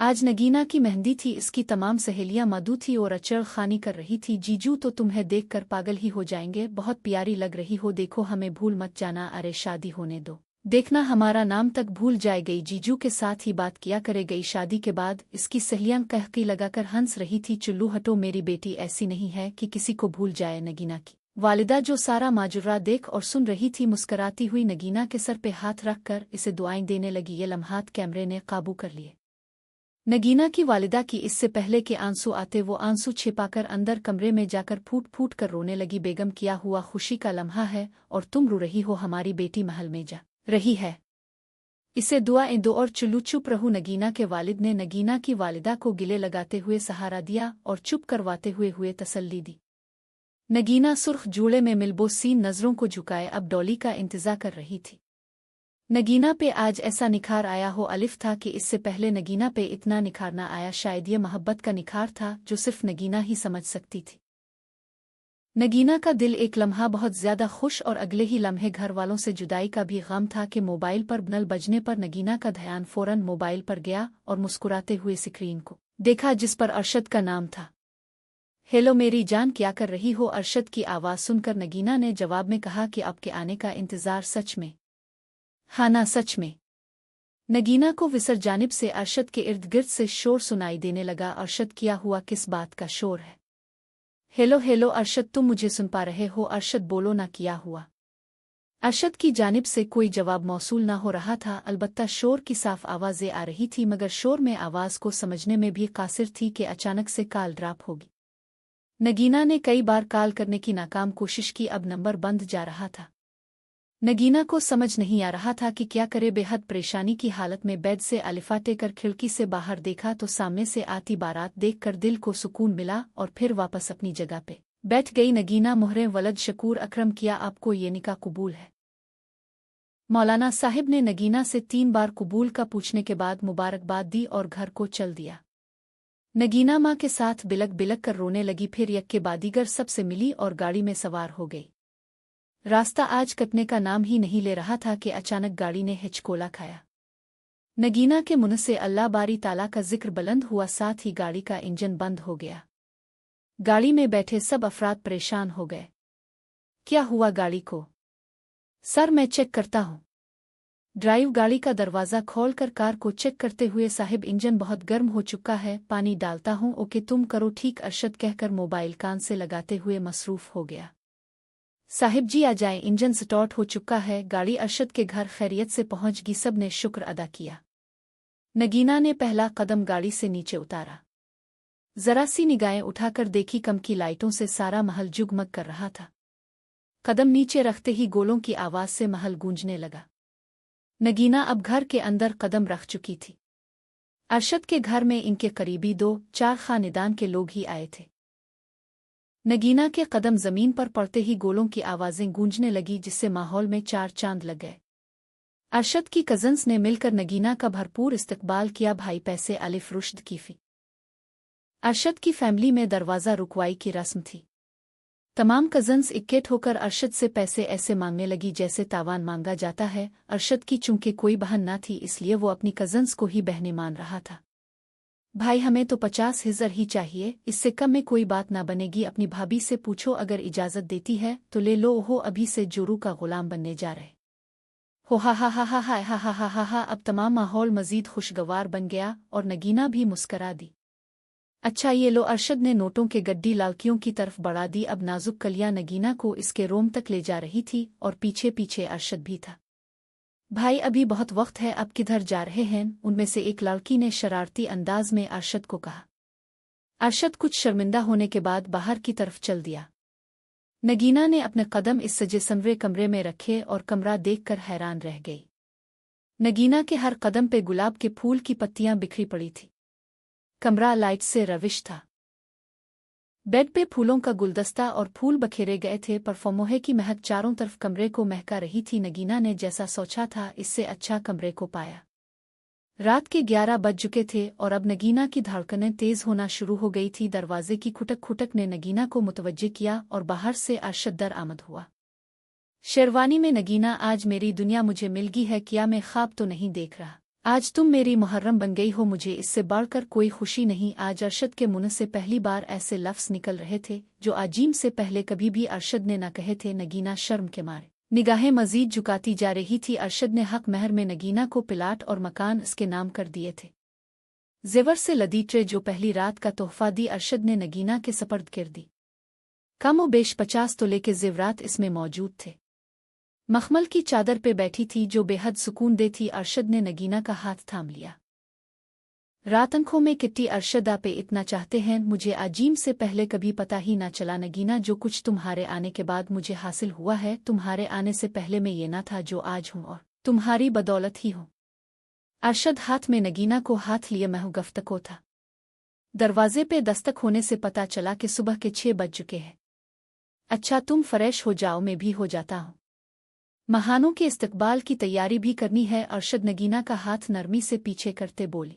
आज नगीना की मेहंदी थी। इसकी तमाम सहेलियां मधु थी और अचड़ खानी कर रही थी। जीजू तो तुम्हें देखकर पागल ही हो जाएंगे, बहुत प्यारी लग रही हो, देखो हमें भूल मत जाना, अरे शादी होने दो, देखना हमारा नाम तक भूल जाए गई, जीजू के साथ ही बात किया करे गई शादी के बाद। इसकी सहेलियां कहकी लगाकर हंस रही थी। चुल्लू हटो, मेरी बेटी ऐसी नहीं है कि किसी को भूल जाए। नगीना की वालिदा जो सारा माजरा देख और सुन रही थी, मुस्कराती हुई नगीना के सर पे हाथ रखकर इसे दुआएं देने लगी। ये लम्हात कैमरे ने काबू कर लिए। नगीना की वालिदा की इससे पहले के आंसू आते वो आंसू छिपाकर अंदर कमरे में जाकर फूट फूट कर रोने लगी। बेगम, क्या हुआ? खुशी का लम्हा है और तुम रो रही हो? हमारी बेटी महल में जा रही है, इसे दुआएं दो। और चुल्लू चुप रहू। नगीना के वालिद ने नगीना की वालिदा को गिले लगाते हुए सहारा दिया और चुप करवाते हुए तसल्ली दी। नगीना सुर्ख जूड़े में मिलबोसीन नजरों को झुकाए अब डॉली का इंतजार कर रही थी। नगीना पे आज ऐसा निखार आया हो अलिफ था कि इससे पहले नगीना पे इतना निखार ना आया। शायद ये मोहब्बत का निखार था जो सिर्फ नगीना ही समझ सकती थी। नगीना का दिल एक लम्हा बहुत ज्यादा खुश और अगले ही लम्हे घर वालों से जुदाई का भी गम था कि मोबाइल पर नल बजने पर नगीना का ध्यान फौरन मोबाइल पर गया और मुस्कुराते हुए स्क्रीन को देखा जिस पर अरशद का नाम था। हेलो मेरी जान, क्या कर रही हो? अरशद की आवाज़ सुनकर नगीना ने जवाब में कहा कि आपके आने का इंतज़ार। सच में? हाँ ना, सच में। नगीना को विसर जानिब से अरशद के इर्द गिर्द से शोर सुनाई देने लगा। अरशद, क्या हुआ? किस बात का शोर है? हेलो हेलो अरशद, तुम मुझे सुन पा रहे हो? अरशद बोलो ना, क्या हुआ? अरशद की जानिब से कोई जवाब मौसूल ना हो रहा था। अलबत्ता शोर की साफ आवाज़ें आ रही थी, मगर शोर में आवाज़ को समझने में भी कासिर थी कि अचानक से कॉल ड्रॉप होगी। नगीना ने कई बार कॉल करने की नाकाम कोशिश की, अब नंबर बंद जा रहा था। नगीना को समझ नहीं आ रहा था कि क्या करे। बेहद परेशानी की हालत में बेड से अलिफा टेकर खिड़की से बाहर देखा तो सामने से आती बारात देखकर दिल को सुकून मिला और फिर वापस अपनी जगह पे बैठ गई। नगीना मुहरे वलद शकूर अकरम, किया आपको ये निकाह कबूल है? मौलाना साहिब ने नगीना से 3 बार कबूल का पूछने के बाद मुबारकबाद दी और घर को चल दिया। नगीना माँ के साथ बिलक बिलक कर रोने लगी। फिर यक्के बादीगर सबसे मिली और गाड़ी में सवार हो गई। रास्ता आज कटने का नाम ही नहीं ले रहा था कि अचानक गाड़ी ने हिचकोला खाया। नगीना के मुंह से अल्लाह बारी ताला का जिक्र बुलंद हुआ, साथ ही गाड़ी का इंजन बंद हो गया। गाड़ी में बैठे सब अफराद परेशान हो गए। क्या हुआ गाड़ी को? सर मैं चेक करता हूँ। ड्राइव गाड़ी का दरवाज़ा खोलकर कार को चेक करते हुए, साहिब इंजन बहुत गर्म हो चुका है, पानी डालता हूँ। ओके तुम करो ठीक, अरशद कहकर मोबाइल कान से लगाते हुए मसरूफ हो गया। साहिब जी आ जाए, इंजन स्टार्ट हो चुका है। गाड़ी अरशद के घर खैरियत से पहुंच गई। सब ने शुक्र अदा किया। नगीना ने पहला कदम गाड़ी से नीचे उतारा। जरा सी निगाहें उठाकर देखी, कम की लाइटों से सारा महल जुगमग कर रहा था। कदम नीचे रखते ही गोलों की आवाज़ से महल गूंजने लगा। नगीना अब घर के अंदर कदम रख चुकी थी। अरशद के घर में इनके करीबी 2-4 खानदान के लोग ही आए थे। नगीना के कदम जमीन पर पड़ते ही गोलों की आवाज़ें गूंजने लगी, जिससे माहौल में 4 चांद लग गए। अरशद की कज़न्स ने मिलकर नगीना का भरपूर इस्तकबाल किया। भाई पैसे अलिफ रुश्द कीफी। अरशद की फैमिली में दरवाज़ा रुकवाई की रस्म थी। तमाम कज़न्स इकट्ठे होकर अरशद से पैसे ऐसे मांगने लगी जैसे तावान मांगा जाता है। अरशद की चूंकि कोई बहन ना थी, इसलिए वो अपनी कज़न्स को ही बहनें मान रहा था। भाई हमें तो 50,000 ही चाहिए, इससे कम में कोई बात ना बनेगी। अपनी भाभी से पूछो, अगर इजाज़त देती है तो ले लो। हो अभी से जोरू का गुलाम बनने जा रहे हो। हा हा हा हा हा हा हा हा हा। अब तमाम माहौल मजीद खुशगवार बन गया और नगीना भी मुस्करा दी। अच्छा ये लो, अरशद ने नोटों के गड्डी लालकियों की तरफ बढ़ा दी। अब नाजुक कलियां नगीना को इसके रोम तक ले जा रही थी और पीछे पीछे अरशद भी था। भाई अभी बहुत वक्त है, अब किधर जा रहे हैं? उनमें से एक लड़की ने शरारती अंदाज में अरशद को कहा। अरशद कुछ शर्मिंदा होने के बाद बाहर की तरफ चल दिया। नगीना ने अपने कदम इस सजे संवरे कमरे में रखे और कमरा देखकर हैरान रह गई। नगीना के हर कदम पे गुलाब के फूल की पत्तियां बिखरी पड़ी थी। कमरा लाइट से रविश था। बेड पे फूलों का गुलदस्ता और फूल बखेरे गए थे, पर फमोहे की महक चारों तरफ कमरे को महका रही थी। नगीना ने जैसा सोचा था इससे अच्छा कमरे को पाया। रात के 11 बज चुके थे और अब नगीना की धड़कनें तेज होना शुरू हो गई थी। दरवाजे की खुटक खुटक ने नगीना को मुतवज्जे किया और बाहर से अरशद दर आमद हुआ। शेरवानी में नगीना, आज मेरी दुनिया मुझे मिल गई है, क्या मैं ख्वाब तो नहीं देख रहा? आज तुम मेरी मुहर्रम बन गई हो, मुझे इससे बढ़कर कोई खुशी नहीं। आज अरशद के मुंह से पहली बार ऐसे लफ्ज़ निकल रहे थे जो आजीम से पहले कभी भी अरशद ने न कहे थे। नगीना शर्म के मारे निगाहें मजीद झुकाती जा रही थी। अरशद ने हक महर में नगीना को प्लाट और मकान इसके नाम कर दिए थे। जेवर से लदी ट्रे जो पहली रात का तोहफा दी अरशद ने नगीना के सपर्द कर दी। कम व बेश 50 तोले के जेवरात इसमें मौजूद थे। मखमल की चादर पे बैठी थी जो बेहद सुकून दे थी। अरशद ने नगीना का हाथ थाम लिया। रात आंखों में किट्टी, अरशद आप इतना चाहते हैं, मुझे आजीम से पहले कभी पता ही ना चला। नगीना जो कुछ तुम्हारे आने के बाद मुझे हासिल हुआ है, तुम्हारे आने से पहले मैं ये ना था जो आज हूँ, और तुम्हारी बदौलत ही हूँ। अरशद हाथ में नगीना को हाथ लिए महू गफ्तको था। दरवाजे पे दस्तक होने से पता चला कि सुबह के 6 बज चुके हैं। अच्छा तुम फ्रेश हो जाओ, मैं भी हो जाता हूँ। महानों के इस्तकबाल की तैयारी भी करनी है। अरशद नगीना का हाथ नरमी से पीछे करते बोली,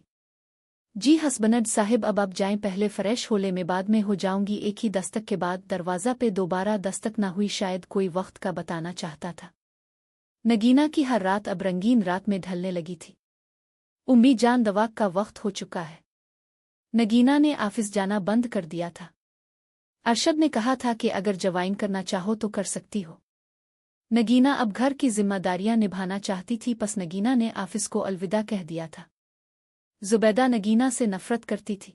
जी हसबनद साहिब अब जाएं, पहले फ्रेश हो ले, मैं बाद में हो जाऊंगी। एक ही दस्तक के बाद दरवाज़ा पे दोबारा दस्तक ना हुई। शायद कोई वक्त का बताना चाहता था। नगीना की हर रात अब रंगीन रात में ढलने लगी थी। उम्मी जान दवाक का वक्त हो चुका है। नगीना ने ऑफिस जाना बंद कर दिया था। अरशद ने कहा था कि अगर जवाइन करना चाहो तो कर सकती हो। नगीना अब घर की जिम्मेदारियां निभाना चाहती थी, बस नगीना ने ऑफिस को अलविदा कह दिया था। जुबैदा नगीना से नफरत करती थी।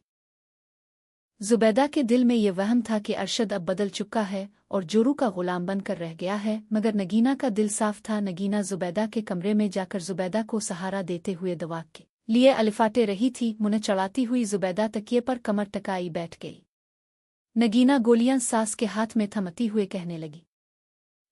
जुबैदा के दिल में ये वहम था कि अरशद अब बदल चुका है और जोरू का गुलाम बनकर रह गया है, मगर नगीना का दिल साफ था। नगीना जुबैदा के कमरे में जाकर जुबैदा को सहारा देते हुए दवा के लिए अलिफाटे रही थी। मुन्ह चढ़ाती हुई जुबैदा तकिए पर कमर टकाई बैठ गई। नगीना गोलियां सास के हाथ में थमती हुए कहने लगी,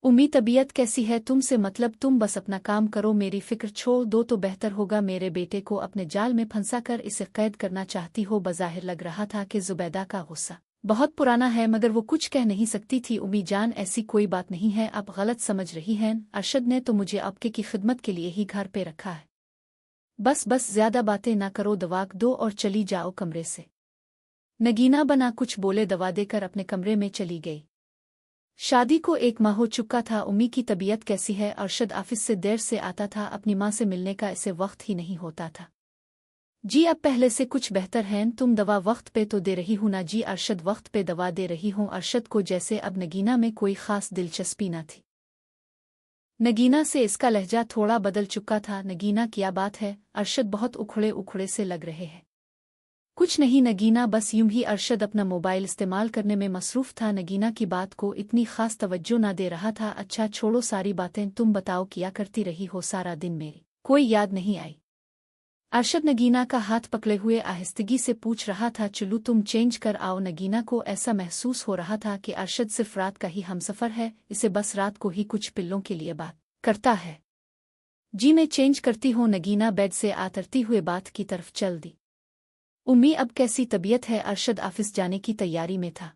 उम्मी तबीयत कैसी है तुमसे मतलब, तुम बस अपना काम करो, मेरी फिक्र छोड़ दो तो बेहतर होगा। मेरे बेटे को अपने जाल में फंसा कर इसे कैद करना चाहती हो। बज़ाहिर लग रहा था कि जुबैदा का गुस्सा बहुत पुराना है, मगर वो कुछ कह नहीं सकती थी। उम्मी जान ऐसी कोई बात नहीं है, आप गलत समझ रही हैं। अरशद ने तो मुझे आपके की खिदमत के लिए ही घर पे रखा है। बस ज्यादा बातें ना करो, दवा दो और चली जाओ कमरे से। नगीना बना कुछ बोले दवा देकर अपने कमरे में चली गई। शादी को 1 माह हो चुका था। उम्मी की तबीयत कैसी है? अरशद ऑफिस से देर से आता था, अपनी माँ से मिलने का इसे वक्त ही नहीं होता था। जी अब पहले से कुछ बेहतर हैं, तुम दवा वक्त पे तो दे रही हूँ ना? जी अरशद वक्त पे दवा दे रही हूँ। अरशद को जैसे अब नगीना में कोई खास दिलचस्पी न थी। नगीना से इसका लहजा थोड़ा बदल चुका था। नगीना क्या बात है? अरशद बहुत उखड़े उखड़े से लग रहे हैं। कुछ नहीं नगीना, बस यूं ही। अरशद अपना मोबाइल इस्तेमाल करने में मसरूफ था। नगीना की बात को इतनी खास तवज्जो ना दे रहा था। अच्छा छोड़ो सारी बातें, तुम बताओ क्या करती रही हो सारा दिन? मेरी कोई याद नहीं आई। अरशद नगीना का हाथ पकड़े हुए आहिस्तगी से पूछ रहा था। चलो तुम चेंज कर आओ। नगीना को ऐसा महसूस हो रहा था कि अरशद सिर्फ रात का ही हमसफर है, इसे बस रात को ही कुछ पिल्लों के लिए बात करता है। जी मैं चेंज करती हूँ। नगीना बेड से आतरती हुए बात की तरफ चल दी। उम्मी अब कैसी तबीयत है? अरशद ऑफिस जाने की तैयारी में था।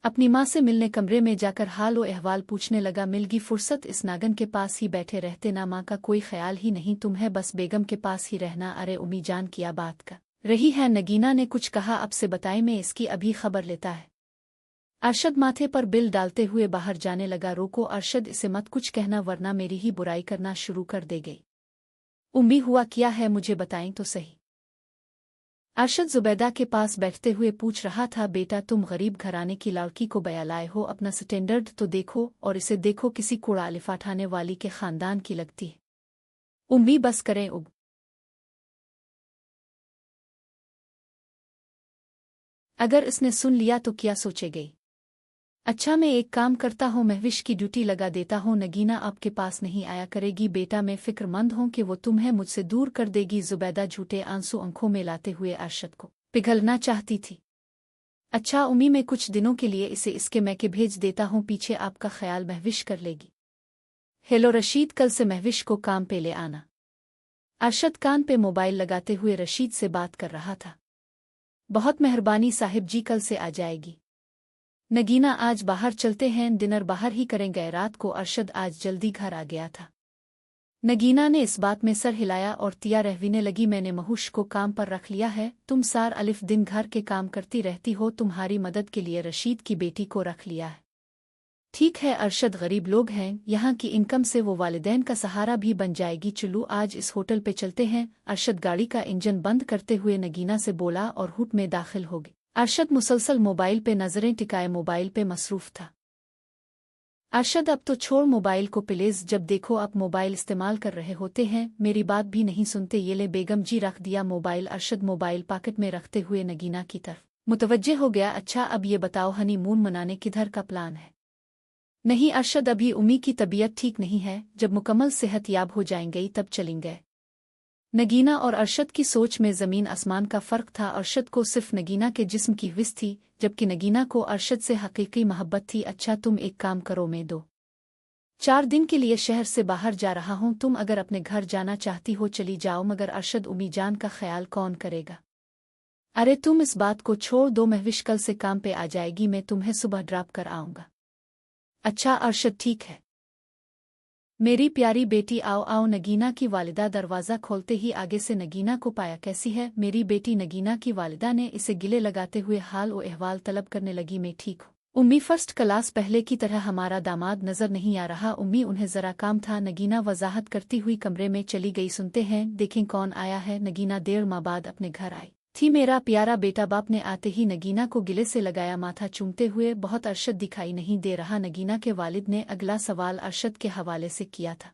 अपनी माँ से मिलने कमरे में जाकर हाल व अहवाल पूछने लगा। मिलगी फुर्सत, इस नागन के पास ही बैठे रहते ना? माँ का कोई ख्याल ही नहीं तुम्हें, बस बेगम के पास ही रहना। अरे उम्मी जान क्या बात कर रही है? नगीना ने कुछ कहा अब से बताए, मैं इसकी अभी खबर लेता है। अरशद माथे पर बिल डालते हुए बाहर जाने लगा। रोको अरशद, इसे मत कुछ कहना वरना मेरी ही बुराई करना शुरू कर दे गई। उम्मी हुआ क्या है मुझे बताएं तो सही। अरशद जुबैदा के पास बैठते हुए पूछ रहा था। बेटा तुम गरीब घराने की लड़की को बया लाए हो, अपना स्टैंडर्ड तो देखो, और इसे देखो किसी कूड़ा लिफाठाने वाली के खानदान की लगती है। उम्मी बस करें उब। अगर इसने सुन लिया तो क्या सोचेगी? अच्छा मैं एक काम करता हूँ, महविश की ड्यूटी लगा देता हूँ। नगीना आपके पास नहीं आया करेगी। बेटा मैं फिक्रमंद हूँ कि वो तुम्हें मुझसे दूर कर देगी। जुबैदा झूठे आंसू आंखों में लाते हुए अरशद को पिघलना चाहती थी। अच्छा उम्मी मैं कुछ दिनों के लिए इसे इसके मैके भेज देता हूँ, पीछे आपका ख्याल महविश कर लेगी। हेलो रशीद, कल से महविश को काम पे ले आना। अरशद कान पे मोबाइल लगाते हुए रशीद से बात कर रहा था। बहुत मेहरबानी साहिब जी, कल से आ जाएगी। नगीना आज बाहर चलते हैं, डिनर बाहर ही करेंगे रात को। अरशद आज जल्दी घर आ गया था। नगीना ने इस बात में सर हिलाया और तिया रहवीने लगी। मैंने महुश को काम पर रख लिया है, तुम सार अलिफ दिन घर के काम करती रहती हो, तुम्हारी मदद के लिए रशीद की बेटी को रख लिया है। ठीक है अरशद, गरीब लोग हैं, यहाँ की इनकम से वो वालिदैन का सहारा भी बन जाएगी। चलो आज इस होटल पे चलते हैं। अरशद गाड़ी का इंजन बंद करते हुए नगीना से बोला और हुट में दाखिल हो गई। अरशद मुसलसल मोबाइल पे नजरें टिकाए मोबाइल पे मसरूफ था। अरशद अब तो छोड़ मोबाइल को प्लीज, जब देखो आप मोबाइल इस्तेमाल कर रहे होते हैं, मेरी बात भी नहीं सुनते। ये ले बेगम जी, रख दिया मोबाइल। अरशद मोबाइल पॉकेट में रखते हुए नगीना की तरफ मुतवज्जे हो गया। अच्छा अब ये बताओ हनीमून मनाने किधर का प्लान है? नहीं अरशद, अभी उम्मी की तबीयत ठीक नहीं है, जब मुकम्मल सेहत याब हो जाएंगे तब चलेंगे। नगीना और अरशद की सोच में ज़मीन आसमान का फ़र्क था। अरशद को सिर्फ नगीना के जिस्म की हिव्स थी, जबकि नगीना को अरशद से हकीकी मोहब्बत थी। अच्छा तुम एक काम करो, मैं 2-4 दिन के लिए शहर से बाहर जा रहा हूँ, तुम अगर अपने घर जाना चाहती हो चली जाओ। मगर अरशद, उम्मी जान का ख्याल कौन करेगा? अरे तुम इस बात को छोड़ दो, महविश कल से काम पे आ जाएगी, मैं तुम्हें सुबह ड्रॉप कर आऊँगा। अच्छा अरशद ठीक है मेरी प्यारी बेटी, आओ आओ। नगीना की वालिदा दरवाज़ा खोलते ही आगे से नगीना को पाया। कैसी है मेरी बेटी? नगीना की वालिदा ने इसे गिले लगाते हुए हाल व अहवाल तलब करने लगी। मैं ठीक हूँ उम्मी, फर्स्ट क्लास, पहले की तरह हमारा दामाद नजर नहीं आ रहा उम्मी, उन्हें जरा काम था। नगीना वजाहत करती हुई कमरे में चली गई। सुनते हैं, देखें कौन आया है। नगीना देर माह बाद अपने घर आई थी। मेरा प्यारा बेटा। बाप ने आते ही नगीना को गिले से लगाया, माथा चूमते हुए। बहुत अरशद दिखाई नहीं दे रहा? नगीना के वालिद ने अगला सवाल अरशद के हवाले से किया था।